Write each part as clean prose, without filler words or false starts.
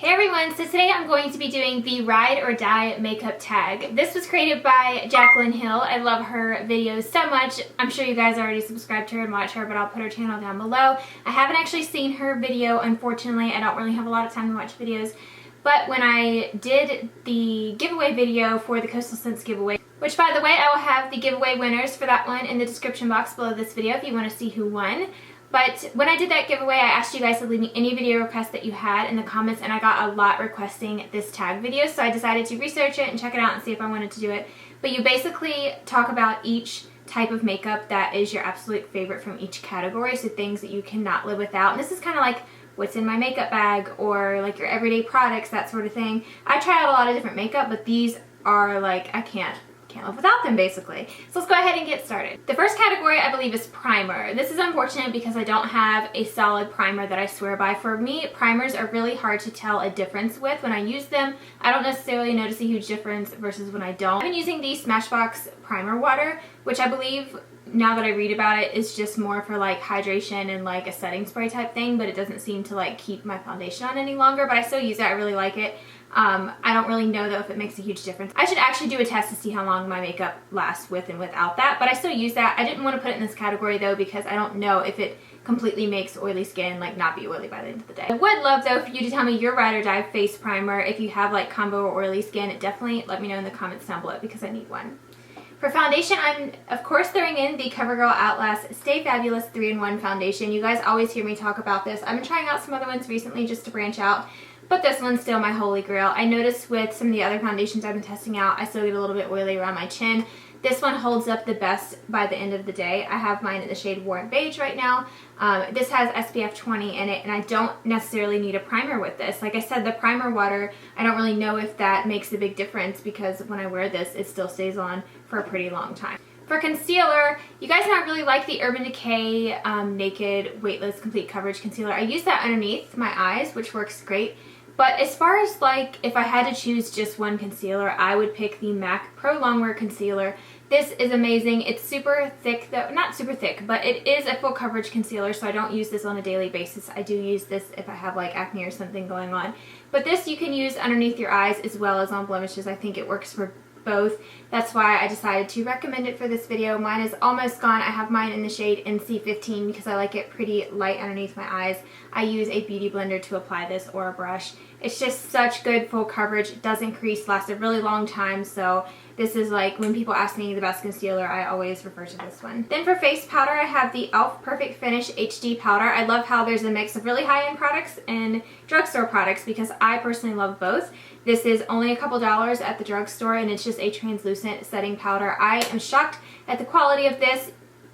Hey everyone, so today I'm going to be doing the Ride or Die makeup tag. This was created by Jaclyn Hill. I love her videos so much. I'm sure you guys already subscribe to her and watch her, but I'll put her channel down below. I haven't actually seen her video, unfortunately. I don't really have a lot of time to watch videos. But when I did the giveaway video for the Coastal Scents giveaway, which by the way, I will have the giveaway winners for that one in the description box below this video if you want to see who won. But when I did that giveaway, I asked you guys to leave me any video requests that you had in the comments, and I got a lot requesting this tag video, so I decided to research it and check it out and see if I wanted to do it. But you basically talk about each type of makeup that is your absolute favorite from each category, so things that you cannot live without. And this is kind of like what's in my makeup bag, or like your everyday products, that sort of thing. I try out a lot of different makeup, but these are like, I can't live without them, basically. So let's go ahead and get started. The first category, I believe, is primer. This is unfortunate because I don't have a solid primer that I swear by. For me, primers are really hard to tell a difference with. When I use them, I don't necessarily notice a huge difference versus when I don't. I've been using the Smashbox primer water, which I believe, now that I read about it, is just more for like hydration and like a setting spray type thing, but it doesn't seem to like keep my foundation on any longer, but I still use it. I really like it. I don't really know though if it makes a huge difference. I should actually do a test to see how long my makeup lasts with and without that, but I still use that. I didn't want to put it in this category though because I don't know if it completely makes oily skin like not be oily by the end of the day. I would love though for you to tell me your Ride or Die face primer. If you have like combo or oily skin, definitely let me know in the comments down below because I need one. For foundation, I'm of course throwing in the CoverGirl Outlast Stay Fabulous 3-in-1 foundation. You guys always hear me talk about this. I've been trying out some other ones recently just to branch out, but this one's still my holy grail. I noticed with some of the other foundations I've been testing out, I still get a little bit oily around my chin. This one holds up the best by the end of the day. I have mine in the shade Warm Beige right now. This has SPF 20 in it, and I don't necessarily need a primer with this. Like I said, the primer water, I don't really know if that makes a big difference because when I wear this, it still stays on for a pretty long time. For concealer, you guys know I really like the Urban Decay Naked Weightless Complete Coverage Concealer. I use that underneath my eyes, which works great. But as far as like if I had to choose just one concealer, I would pick the MAC Pro Longwear Concealer. This is amazing. It's super thick though, not super thick, but it is a full coverage concealer, so I don't use this on a daily basis. I do use this if I have like acne or something going on. But this you can use underneath your eyes as well as on blemishes. I think it works for both. That's why I decided to recommend it for this video. Mine is almost gone. I have mine in the shade NC15 because I like it pretty light underneath my eyes. I use a beauty blender to apply this or a brush. It's just such good full coverage. It doesn't crease, lasts a really long time, so this is like when people ask me the best concealer, I always refer to this one. Then for face powder, I have the e.l.f. Perfect Finish HD powder. I love how there's a mix of really high-end products and drugstore products because I personally love both. This is only a couple dollars at the drugstore, and it's just a translucent setting powder. I am shocked at the quality of this.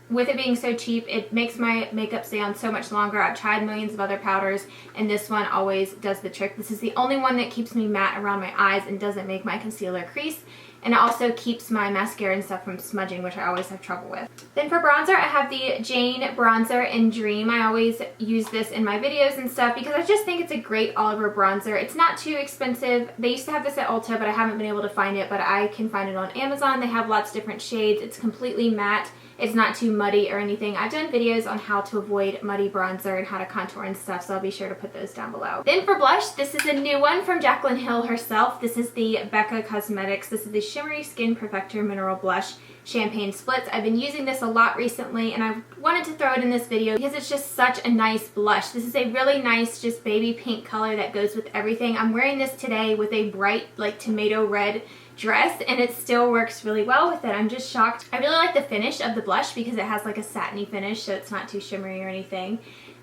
With it being so cheap, it makes my makeup stay on so much longer. I've tried millions of other powders, and this one always does the trick. This is the only one that keeps me matte around my eyes and doesn't make my concealer crease. And it also keeps my mascara and stuff from smudging, which I always have trouble with. Then for bronzer, I have the Jane Bronzer in Dream. I always use this in my videos and stuff because I just think it's a great all-over bronzer. It's not too expensive. They used to have this at Ulta, but I haven't been able to find it, but I can find it on Amazon. They have lots of different shades. It's completely matte. It's not too muddy or anything. I've done videos on how to avoid muddy bronzer and how to contour and stuff, so I'll be sure to put those down below. Then for blush, this is a new one from Jaclyn Hill herself. This is the Becca Cosmetics. This is the Shimmery Skin Perfector Mineral Blush Champagne Splits. I've been using this a lot recently, and I wanted to throw it in this video because it's just such a nice blush. This is a really nice, just baby pink color that goes with everything. I'm wearing this today with a bright, like tomato red dress, and it still works really well with it. I'm just shocked. I really like the finish of the blush because it has like a satiny finish, so it's not too shimmery or anything.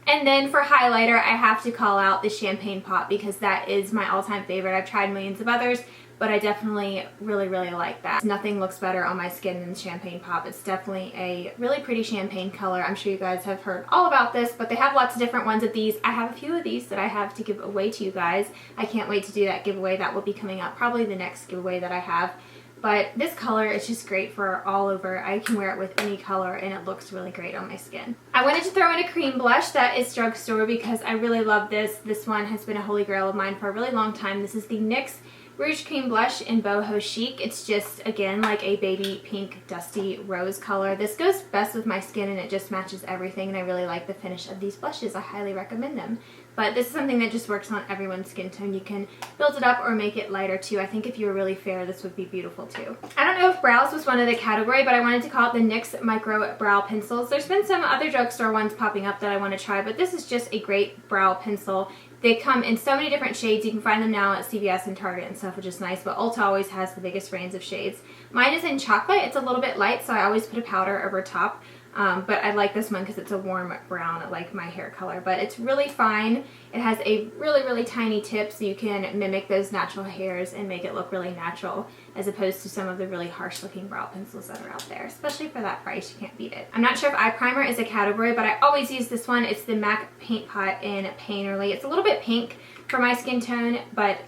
And then for highlighter, I have to call out the Champagne Pop because that is my all-time favorite. I've tried millions of others, but I definitely really like that. Nothing looks better on my skin than the Champagne Pop. It's definitely a really pretty champagne color. I'm sure you guys have heard all about this, but they have lots of different ones of these. I have a few of these that I have to give away to you guys. I can't wait to do that giveaway. That will be coming up, probably the next giveaway that I have. But this color is just great for all over. I can wear it with any color and it looks really great on my skin. I wanted to throw in a cream blush that is drugstore because I really love this. This one has been a holy grail of mine for a really long time. This is the NYX Rouge Cream Blush in Boho Chic. It's just, again, like a baby pink dusty rose color. This goes best with my skin and it just matches everything, and I really like the finish of these blushes. I highly recommend them. but this is something that just works on everyone's skin tone. You can build it up or make it lighter too. I think if you were really fair, this would be beautiful too. I don't know if brows was one of the category, but I wanted to call it the NYX Micro Brow Pencils. There's been some other drugstore ones popping up that I want to try, but this is just a great brow pencil. They come in so many different shades. You can find them now at CVS and Target and stuff, which is nice, but Ulta always has the biggest range of shades. Mine is in chocolate. It's a little bit light, so I always put a powder over top. But I like this one because it's a warm brown, like my hair color. But it's really fine. It has a really, really tiny tip, so you can mimic those natural hairs and make it look really natural, as opposed to some of the really harsh looking brow pencils that are out there. Especially for that price, you can't beat it. I'm not sure if eye primer is a category, but I always use this one. It's the MAC Paint Pot in Painterly. It's a little bit pink for my skin tone, but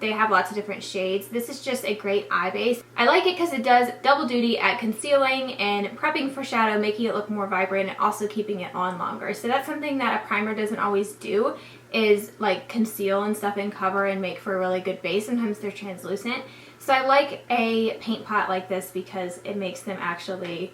they have lots of different shades. This is just a great eye base. I like it because it does double duty at concealing and prepping for shadow, making it look more vibrant and also keeping it on longer. So that's something that a primer doesn't always do, is like conceal and stuff and cover and make for a really good base. Sometimes they're translucent. So I like a paint pot like this because it makes them actually,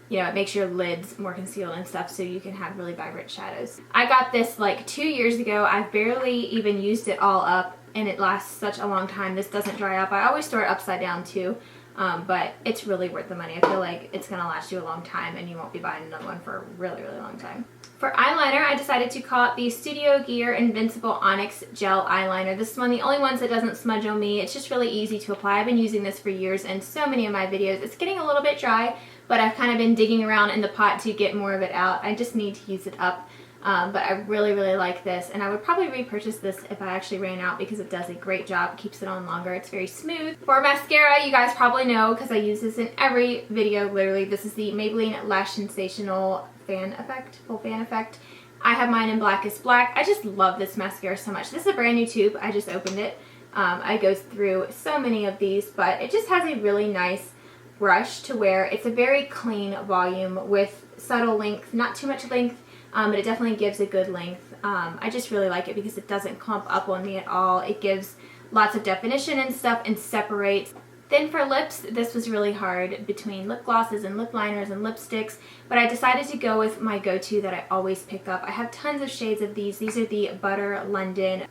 you know, it makes your lids more concealed and stuff, so you can have really vibrant shadows. I got this like 2 years ago. I've barely even used it all up, and it lasts such a long time. This doesn't dry up. I always store it upside down too, but it's really worth the money. I feel like it's gonna last you a long time, and you won't be buying another one for a really, really long time. For eyeliner, I decided to call it the Studio Gear Invincible Onyx Gel Eyeliner. This is one of the only ones that doesn't smudge on me. It's just really easy to apply. I've been using this for years in so many of my videos. It's getting a little bit dry, but I've kind of been digging around in the pot to get more of it out. I just need to use it up. But I really, really like this, and I would probably repurchase this if I actually ran out because it does a great job. It keeps it on longer. It's very smooth. For mascara, you guys probably know because I use this in every video, literally. This is the Maybelline Lash Sensational Fan Effect, Full Fan Effect. I have mine in Blackest Black. I just love this mascara so much. This is a brand new tube. I just opened it. I go through so many of these, but it just has a really nice brush to where it's a very clean volume with subtle length, not too much length, but it definitely gives a good length. I just really like it because it doesn't clump up on me at all. It gives lots of definition and stuff and separates. Then for lips, this was really hard between lip glosses and lip liners and lipsticks, but I decided to go with my go-to that I always pick up. I have tons of shades of these. These are the Butter London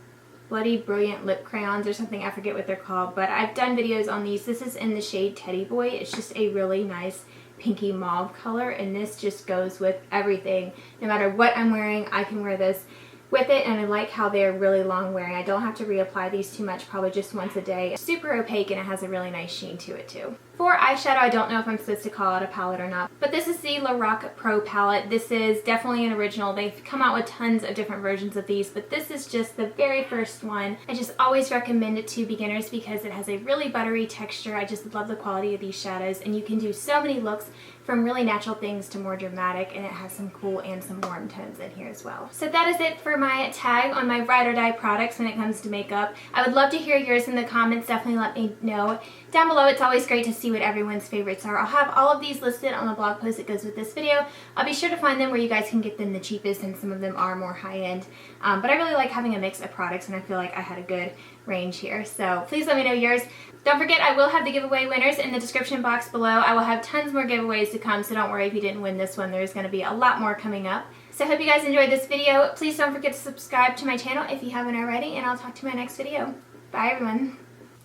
Bloody Brilliant Lip Crayons or something. I forget what they're called, but I've done videos on these. This is in the shade Teddy Boy. It's just a really nice pinky mauve color, and this just goes with everything. No matter what I'm wearing, I can wear this with it, and I like how they're really long wearing. I don't have to reapply these too much, probably just once a day. It's super opaque, and it has a really nice sheen to it too. For eyeshadow, I don't know if I'm supposed to call it a palette or not, but this is the Lorac Pro palette. This is definitely an original. They've come out with tons of different versions of these, but this is just the very first one. I just always recommend it to beginners because it has a really buttery texture. I just love the quality of these shadows, and you can do so many looks from really natural things to more dramatic, and it has some cool and some warm tones in here as well. So that is it for my tag on my ride or die products when it comes to makeup. I would love to hear yours in the comments. Definitely let me know down below. It's always great to see what everyone's favorites are. I'll have all of these listed on the blog post that goes with this video. I'll be sure to find them where you guys can get them the cheapest, and some of them are more high-end. But I really like having a mix of products, and I feel like I had a good range here. So please let me know yours. Don't forget, I will have the giveaway winners in the description box below. I will have tons more giveaways to come, so don't worry if you didn't win this one. There's going to be a lot more coming up. So I hope you guys enjoyed this video. Please don't forget to subscribe to my channel if you haven't already, and I'll talk to you in my next video. Bye, everyone.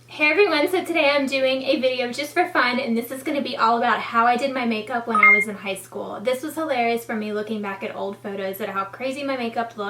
Hey everyone, so today I'm doing a video just for fun, and this is going to be all about how I did my makeup when I was in high school. This was hilarious for me looking back at old photos at how crazy my makeup looked.